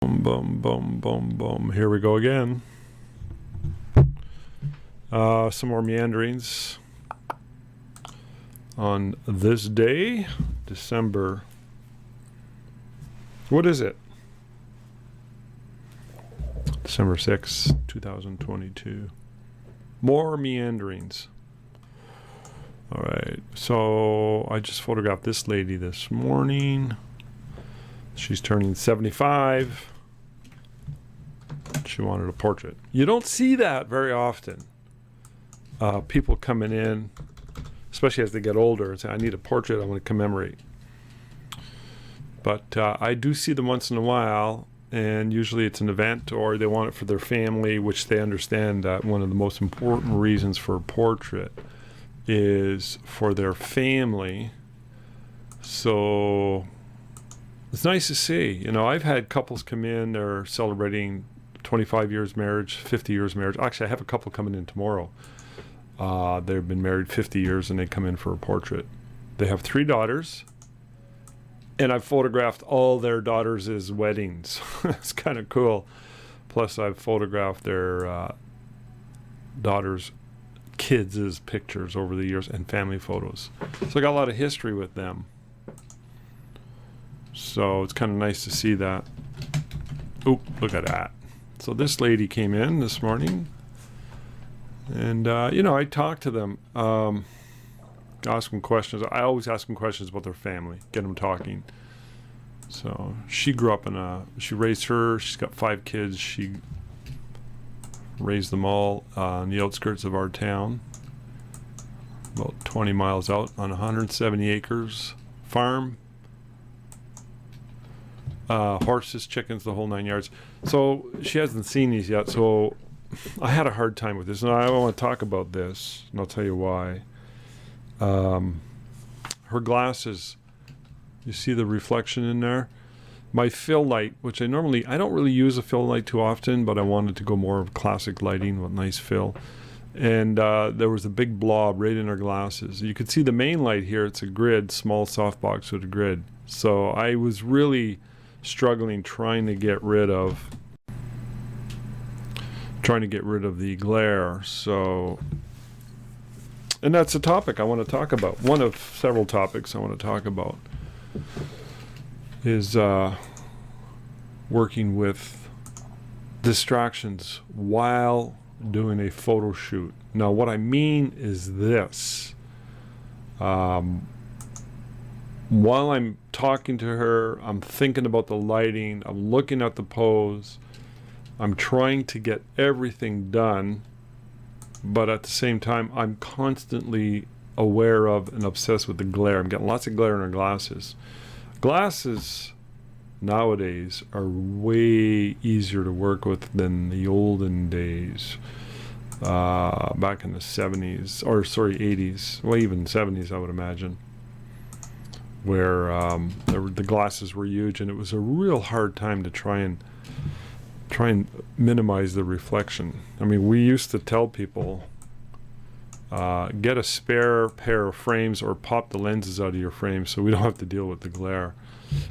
Boom, boom, boom, boom, boom. Here we go again. Some more meanderings on this day, December. What is it? December 6th, 2022. More meanderings. All right. So I just photographed this lady this morning. She's turning 75. She wanted a portrait. You don't see that very often. People coming in, especially as they get older, and say, I need a portrait, I want to commemorate. But I do see them once in a while, and usually it's an event or they want it for their family, which they understand that one of the most important reasons for a portrait is for their family. So it's nice to see. You know, I've had couples come in, they're celebrating 25 years marriage, 50 years marriage. Actually, I have a couple coming in tomorrow. They've been married 50 years and they come in for a portrait. They have 3 daughters, and I've photographed all their daughters' weddings. It's kind of cool. Plus, I've photographed their daughters' kids' pictures over the years and family photos. So I got a lot of history with them. So it's kind of nice to see that. Oop, look at that. So this lady came in this morning, and you know, I talked to them, ask them questions. I always ask them questions about their family, get them talking. So she grew up she raised she's got 5 kids. She raised them all on the outskirts of our town, about 20 miles out on 170 acres farm. Horses, chickens, the whole 9 yards. So she hasn't seen these yet, so I had a hard time with this, and I want to talk about this, and I'll tell you why. Her glasses, you see the reflection in there? My fill light, which I don't really use a fill light too often, but I wanted to go more of classic lighting with nice fill. And there was a big blob right in her glasses. You could see the main light here. It's a grid, small softbox with a grid. So I was really struggling trying to get rid of the glare. So, and that's a topic I want to talk about. One of several topics I want to talk about is working with distractions while doing a photo shoot. Now what I mean is this. While I'm talking to her, I'm thinking about the lighting, I'm looking at the pose, I'm trying to get everything done, but at the same time, I'm constantly aware of and obsessed with the glare. I'm getting lots of glare in her glasses. Glasses nowadays are way easier to work with than the olden days. Back in the 70s, or sorry, 80s, well, even 70s, I would imagine, where the glasses were huge, and it was a real hard time to try and minimize the reflection. I mean, we used to tell people, get a spare pair of frames or pop the lenses out of your frame so we don't have to deal with the glare.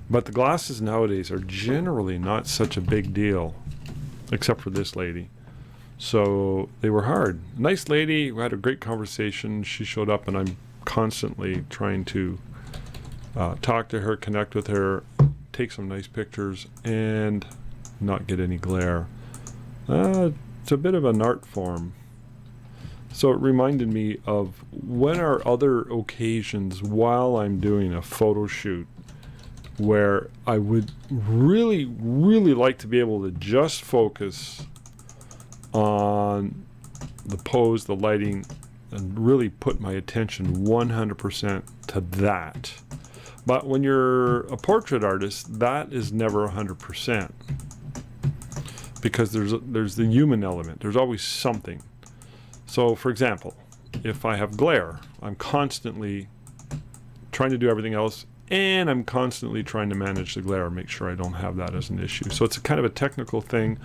But the glasses nowadays are generally not such a big deal, except for this lady. So they were hard. Nice lady, we had a great conversation. She showed up, and I'm constantly trying to talk to her, connect with her, take some nice pictures, and not get any glare. It's a bit of an art form. So it reminded me of when are other occasions while I'm doing a photo shoot where I would really, really like to be able to just focus on the pose, the lighting, and really put my attention 100% to that. But when you're a portrait artist, that is never 100%, because there's the human element. There's always something. So, for example, if I have glare, I'm constantly trying to do everything else, and I'm constantly trying to manage the glare, make sure I don't have that as an issue. So it's a kind of a technical thing,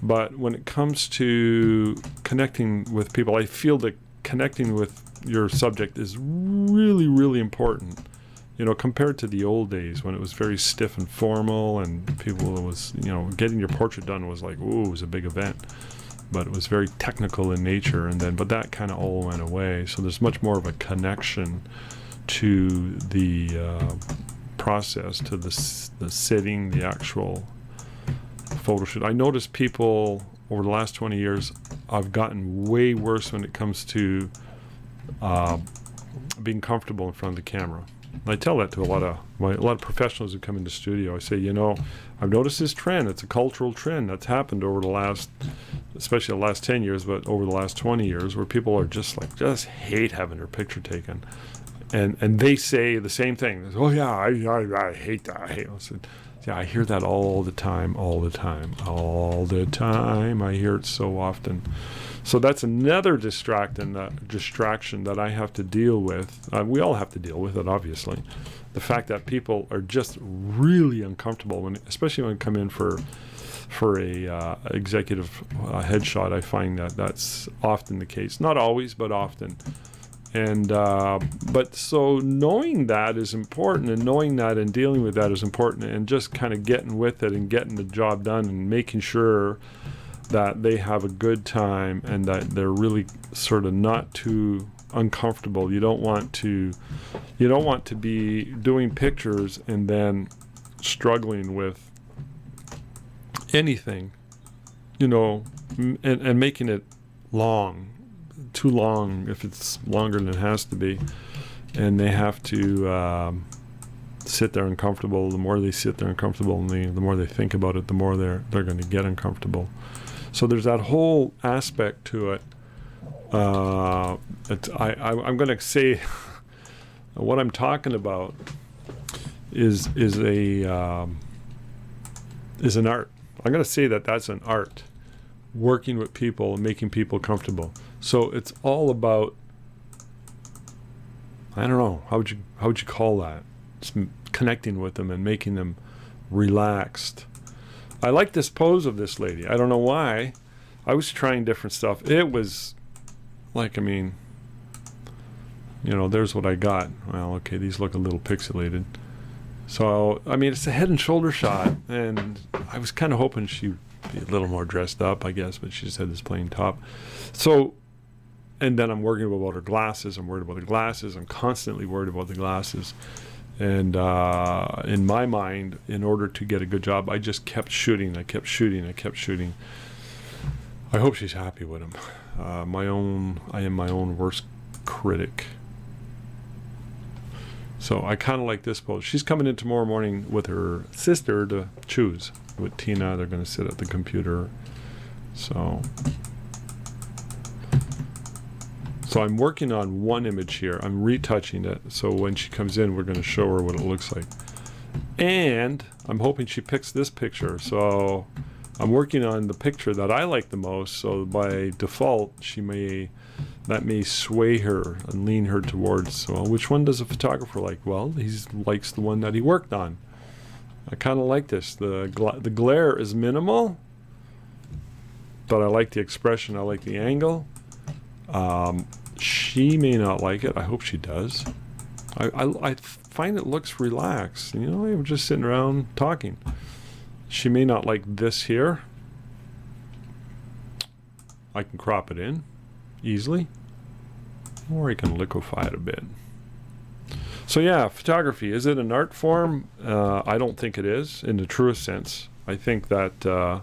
but when it comes to connecting with people, I feel that connecting with your subject is really, really important. You know, compared to the old days when it was very stiff and formal, and people was, you know, getting your portrait done was like, ooh, it was a big event. But it was very technical in nature, and then, but that kind of all went away. So there's much more of a connection to the process, to the sitting, the actual photo shoot. I noticed people over the last 20 years, I've gotten way worse when it comes to being comfortable in front of the camera. And I tell that to a lot of professionals who come into the studio. I say, you know, I've noticed this trend. It's a cultural trend that's happened over the last, especially the last 10 years, but over the last 20 years, where people are just hate having their picture taken. And they say the same thing. They say, oh yeah, I hate that. I said, yeah, I hear that all the time. I hear it so often. So that's another distraction that I have to deal with. We all have to deal with it, obviously. The fact that people are just really uncomfortable, especially when they come in for a executive headshot. I find that that's often the case. Not always, but often. And but so knowing that is important, and knowing that and dealing with that is important, and just kind of getting with it and getting the job done and making sure that they have a good time and that they're really sort of not too uncomfortable. You don't want to be doing pictures and then struggling with anything, you know, and making it too long if it's longer than it has to be, and they have to sit there uncomfortable. The more they sit there uncomfortable, and the more they think about it, the more they're going to get uncomfortable. So there's that whole aspect to it. I'm going to say what I'm talking about is an art. I'm going to say that's an art, working with people and making people comfortable. So it's all about, I don't know, how would you call that? Just connecting with them and making them relaxed. I like this pose of this lady. I don't know why. I was trying different stuff. It was like, I mean, you know, there's what I got. Well, okay, these look a little pixelated. So, I mean, it's a head and shoulder shot, and I was kind of hoping she'd be a little more dressed up, I guess, but she just had this plain top. So, and then I'm worried about her glasses. I'm constantly worried about the glasses. And in my mind, in order to get a good job, I just kept shooting. I kept shooting. I hope she's happy with him. I am my own worst critic. So I kind of like this pose. She's coming in tomorrow morning with her sister to choose. With Tina, they're going to sit at the computer. So I'm working on one image here. I'm retouching it. So when she comes in, we're going to show her what it looks like. And I'm hoping she picks this picture. So I'm working on the picture that I like the most. So by default, that may sway her and lean her towards, well, which one does a photographer like? Well, he likes the one that he worked on. I kind of like this. The glare is minimal, but I like the expression. I like the angle. She may not like it. I hope she does. I find it looks relaxed. You know, I'm just sitting around talking. She may not like this here. I can crop it in easily, or I can liquefy it a bit. So yeah, photography, is it an art form? I don't think it is in the truest sense. I think that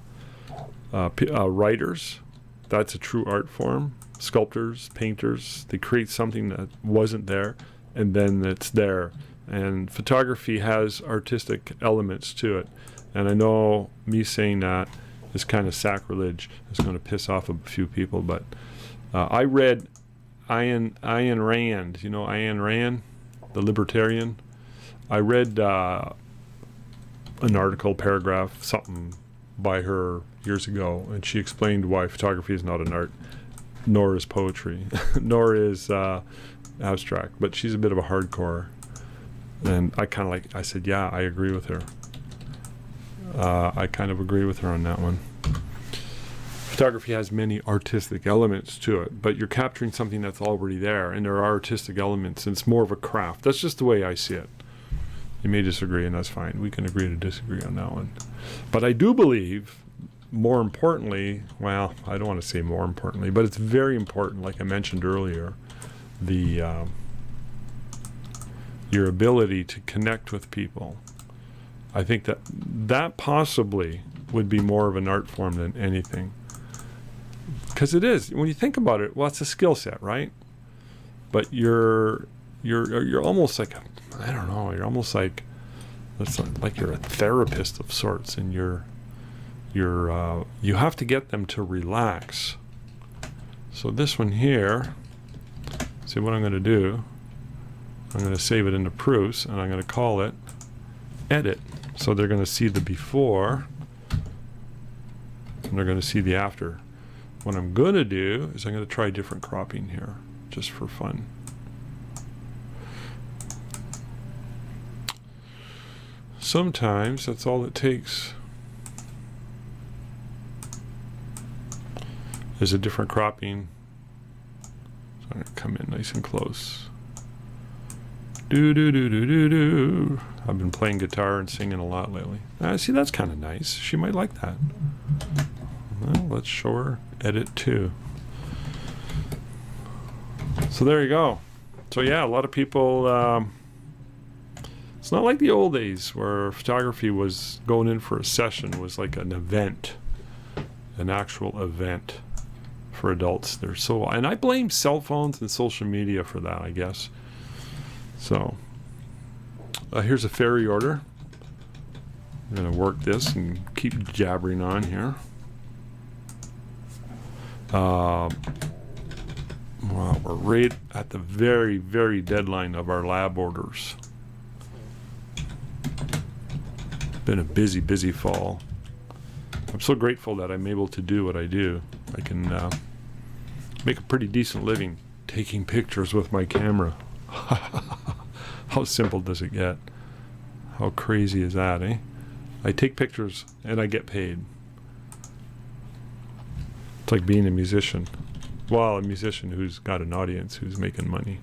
writers, that's a true art form. Sculptors, painters, they create something that wasn't there, and then it's there. And photography has artistic elements to it. And I know me saying that is kind of sacrilege. It's going to piss off a few people, but I read Ayn Rand. You know Ayn Rand, the libertarian? I read an article, paragraph, something by her years ago, and she explained why photography is not an art, nor is poetry, nor is abstract. But she's a bit of a hardcore. And I said, yeah, I agree with her. I kind of agree with her on that one. Photography has many artistic elements to it, but you're capturing something that's already there, and there are artistic elements, and it's more of a craft. That's just the way I see it. You may disagree, and that's fine. We can agree to disagree on that one. But I do believe, more importantly, well, I don't want to say more importantly, but it's very important, like I mentioned earlier, your ability to connect with people. I think that possibly would be more of an art form than anything. Because it is, when you think about it, well, it's a skill set, right? But you're almost like I don't know. You're almost like you're a therapist of sorts, and you have to get them to relax. So this one here, see what I'm going to do. I'm going to save it into proofs, and I'm going to call it edit. So they're going to see the before, and they're going to see the after. What I'm going to do is I'm going to try different cropping here, just for fun. Sometimes that's all it takes is a different cropping. So I'm going to come in nice and close. Do do do do do do. I've been playing guitar and singing a lot lately. See, that's kind of nice. She might like that. Well, let's show her edit too. So there you go. So yeah, a lot of people, it's not like the old days where photography was going in for a session was like an event, an actual event for adults. And I blame cell phones and social media for that, I guess. So here's a ferry order. I'm going to work this and keep jabbering on here. Well, we're right at the very, very deadline of our lab orders. Been a busy, busy fall. I'm so grateful that I'm able to do what I do. I can make a pretty decent living taking pictures with my camera. How simple does it get? How crazy is that, eh? I take pictures and I get paid. It's like being a musician. Well, a musician who's got an audience, who's making money.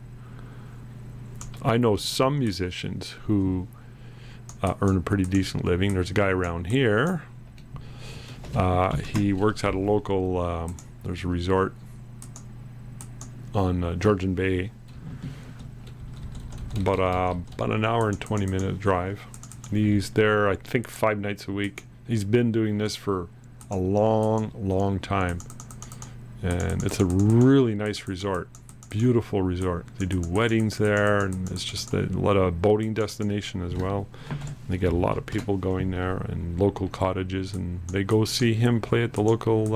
I know some musicians who earn a pretty decent living. There's a guy around here. He works at a local, there's a resort on Georgian Bay. About an hour and 20-minute drive. And he's there, I think, 5 nights a week. He's been doing this for a long, long time. And it's a really nice resort. Beautiful resort. They do weddings there, and it's just a lot of boating destination as well. And they get a lot of people going there, and local cottages, and they go see him play at the local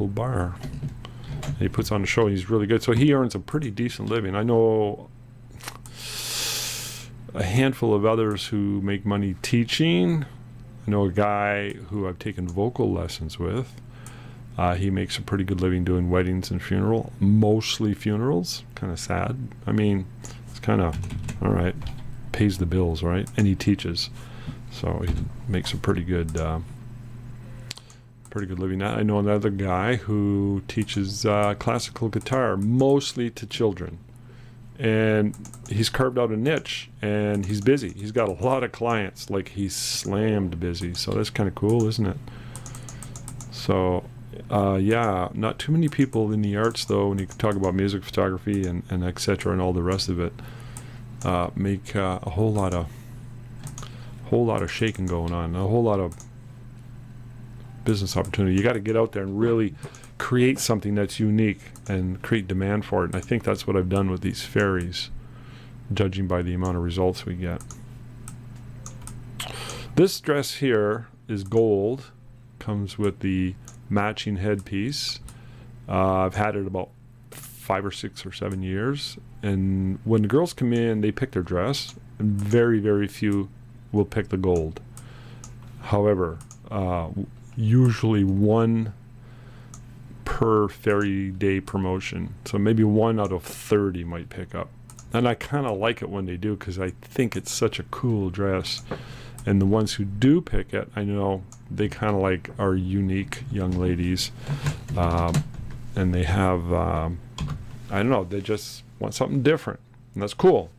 bar. And he puts on a show. He's really good. So he earns a pretty decent living. I know a handful of others who make money teaching. I know a guy who I've taken vocal lessons with. He makes a pretty good living doing weddings and mostly funerals. Kind of sad. I mean, it's kind of, all right, pays the bills, right? And he teaches. So he makes a pretty good living. I know another guy who teaches classical guitar, mostly to children. And he's carved out a niche, and he's busy. He's got a lot of clients, like he's slammed busy. So that's kind of cool, isn't it? So, yeah, not too many people in the arts, though, when you talk about music, photography, and et cetera, and all the rest of it, make a whole lot of shaking going on, a whole lot of business opportunity. You got to get out there and really create something that's unique and create demand for it. And I think that's what I've done with these ferries, judging by the amount of results we get. This dress here is gold, comes with the matching headpiece. I've had it about 5 or 6 or 7 years, and when the girls come in, they pick their dress, and very, very few will pick the gold. However, usually one per ferry day promotion, so maybe 1 out of 30 might pick up, and I kind of like it when they do, because I think it's such a cool dress. And the ones who do pick it, I know they kind of like are unique young ladies, and they have I don't know, they just want something different, and that's cool.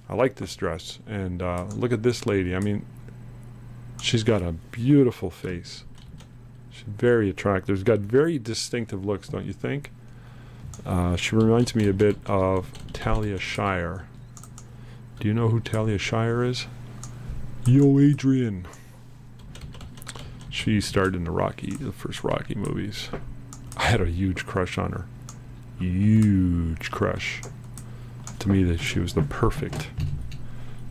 I like this dress. And look at this lady. I mean, she's got a beautiful face. She's very attractive. She's got very distinctive looks, don't you think? She reminds me a bit of Talia Shire. Do you know who Talia Shire is? Yo, Adrian. She starred in the first Rocky movies. I had a huge crush on her. Huge crush. To me, that she was the perfect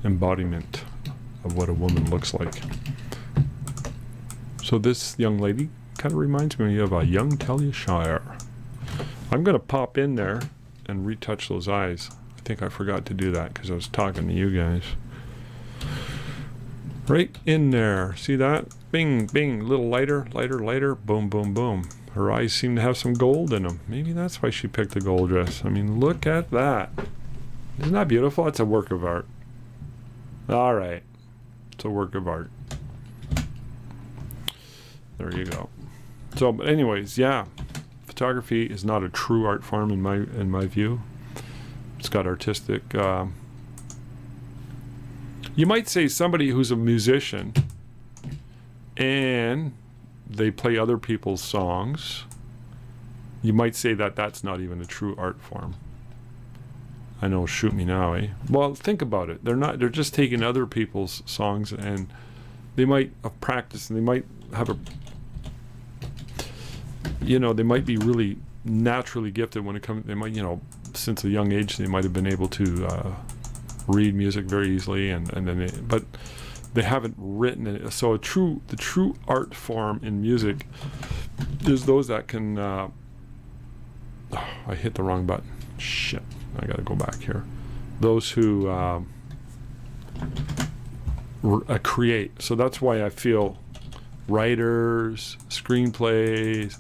embodiment of what a woman looks like. So this young lady kind of reminds me of a young Talia Shire. I'm going to pop in there and retouch those eyes. I think I forgot to do that because I was talking to you guys. Right in there. See that? Bing, bing. A little lighter, lighter, lighter. Boom, boom, boom. Her eyes seem to have some gold in them. Maybe that's why she picked the gold dress. I mean, look at that. Isn't that beautiful? It's a work of art. All right. It's a work of art. There you go. So, but anyways, yeah. Photography is not a true art form in my view. It's got artistic. You might say somebody who's a musician and they play other people's songs. You might say that that's not even a true art form. I know, shoot me now, eh? Well, think about it. They're just taking other people's songs and they might have practiced and they might have they might be really naturally gifted when it comes, they might, since a young age, they might have been able to read music very easily but they haven't written it. So the true art form in music is those that can, I hit the wrong button. Shit. I gotta go back here. Those who create. So that's why I feel writers, screenplays,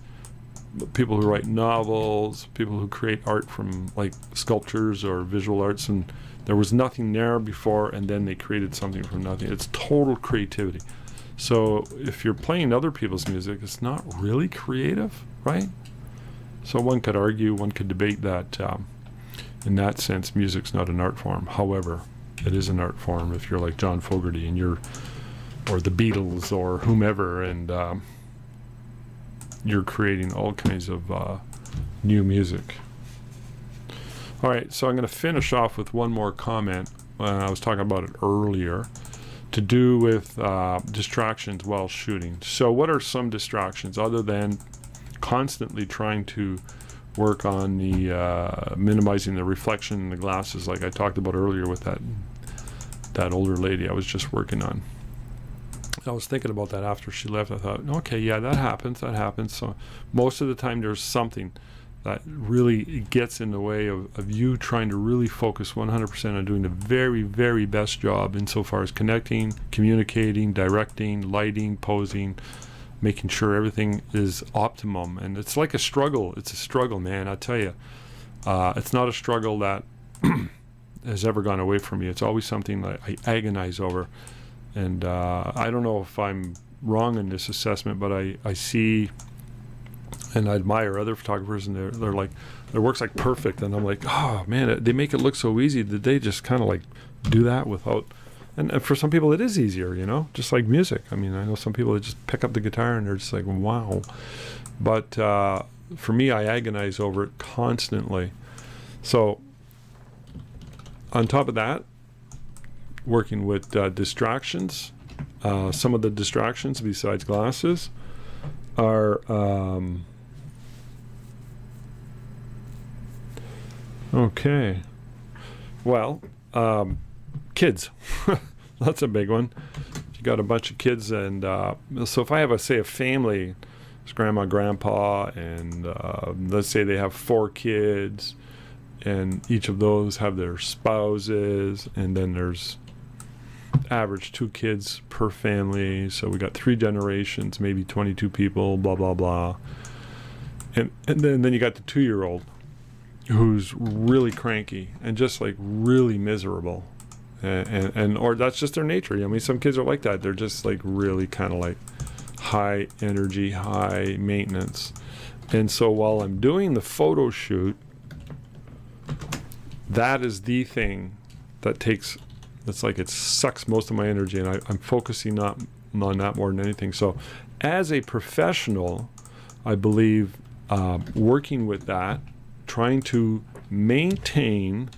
people who write novels, people who create art from like sculptures or visual arts, and there was nothing there before and then they created something from nothing. It's total creativity. So if you're playing other people's music, it's not really creative, right? So one could argue, one could debate that in that sense, music's not an art form. However, it is an art form if you're like John Fogerty and or the Beatles or whomever, and you're creating all kinds of new music. All right, so I'm going to finish off with one more comment. I was talking about it earlier, to do with distractions while shooting. So what are some distractions other than constantly trying to work on the minimizing the reflection in the glasses, like I talked about earlier with that older lady I was just working on. I was thinking about that after she left. I thought, okay, yeah, that happens. So most of the time there's something that really gets in the way of you trying to really focus 100% on doing the very, very best job insofar as connecting, communicating, directing, lighting, posing, making sure everything is optimum. And it's like a struggle. It's a struggle, man, I tell you. It's not a struggle that has ever gone away from me. It's always something that I agonize over. And I don't know if I'm wrong in this assessment, but I see and I admire other photographers, and they're like, their work's like perfect, and I'm like, oh man, they make it look so easy. Did they just kind of like do that without? And for some people it is easier, just like music. I mean, I know some people that just pick up the guitar and they're just like, wow. But for me, I agonize over it constantly. So on top of that, working with distractions, some of the distractions besides glasses are okay. Well, kids. That's a big one. If you got a bunch of kids, and so if I have a family, it's grandma, grandpa, and let's say they have 4 kids, and each of those have their spouses, and then there's average 2 kids per family, so we got 3 generations, maybe 22 people, blah blah blah. And then you got the 2-year-old who's really cranky and just like really miserable, and or that's just their nature. I mean, some kids are like that. They're just like really kind of like high energy, high maintenance. And so while I'm doing the photo shoot, that is the thing that takes It's like it sucks most of my energy, and I'm focusing on that more than anything. So as a professional, I believe working with that, trying to maintain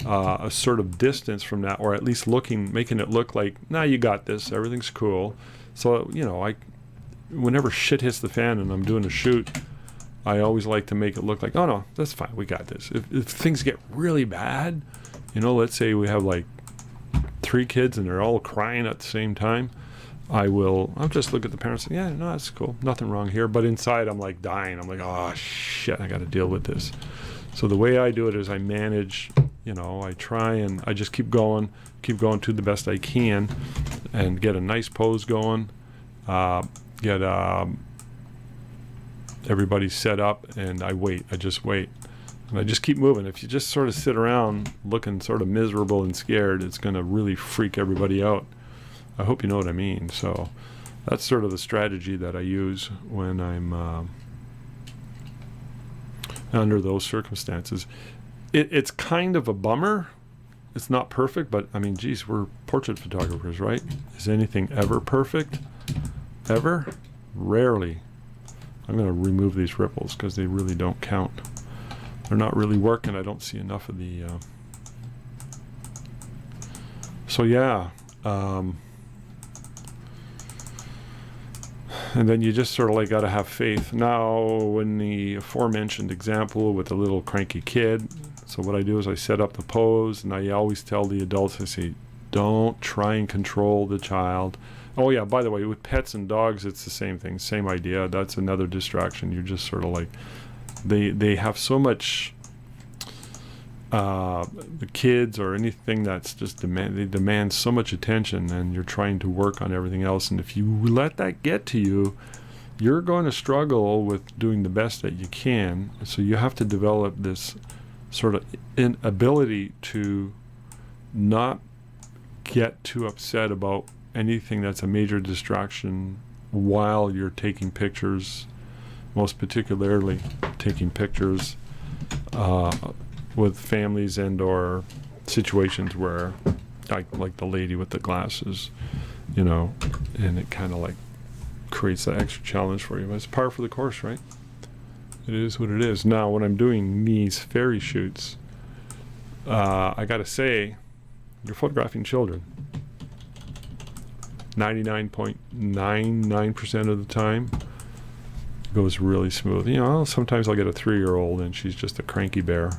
a sort of distance from that, or at least making it look like, nah, you got this, everything's cool. So, you know, whenever shit hits the fan and I'm doing a shoot, I always like to make it look like, oh no, that's fine, we got this. If things get really bad, you know, let's say we have like 3 kids and they're all crying at the same time, I'll just look at the parents and say, yeah, no, that's cool, nothing wrong here. But inside I'm like dying. I'm like, oh shit, I got to deal with this. So the way I do it is I manage, you know, I try and I just keep going to the best I can and get a nice pose going, get everybody set up, and I just wait. And I just keep moving. If you just sort of sit around looking sort of miserable and scared, it's going to really freak everybody out. I hope you know what I mean. So that's sort of the strategy that I use when I'm under those circumstances. It's kind of a bummer. It's not perfect, but I mean, geez, we're portrait photographers, right? Is anything ever perfect? Ever? Rarely. I'm going to remove these ripples because they really don't count. They're not really working. I don't see enough of the... So yeah. And then you just sort of like got to have faith. Now, in the aforementioned example with the little cranky kid, so what I do is I set up the pose, and I always tell the adults, I say, don't try and control the child. Oh yeah, by the way, with pets and dogs, it's the same thing, same idea. That's another distraction. You're just sort of like, they have so much, the kids or anything that's just they demand so much attention, and you're trying to work on everything else. And if you let that get to you, you're going to struggle with doing the best that you can. So you have to develop this sort of inability to not get too upset about anything that's a major distraction while you're taking pictures, most particularly taking pictures with families and or situations where like the lady with the glasses, you know, and it kind of like creates that extra challenge for you. But it's par for the course, right? It is what it is. Now, when I'm doing these fairy shoots, I gotta say, you're photographing children. 99.99% of the time, it goes really smooth. You know, sometimes I'll get a 3-year-old and she's just a cranky bear.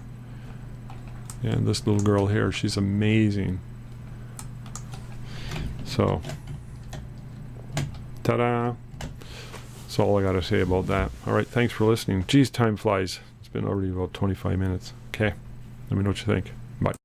And this little girl here, she's amazing. So, ta-da! That's all I got to say about that. All right, thanks for listening. Geez, time flies. It's been already about 25 minutes. Okay, let me know what you think. Bye.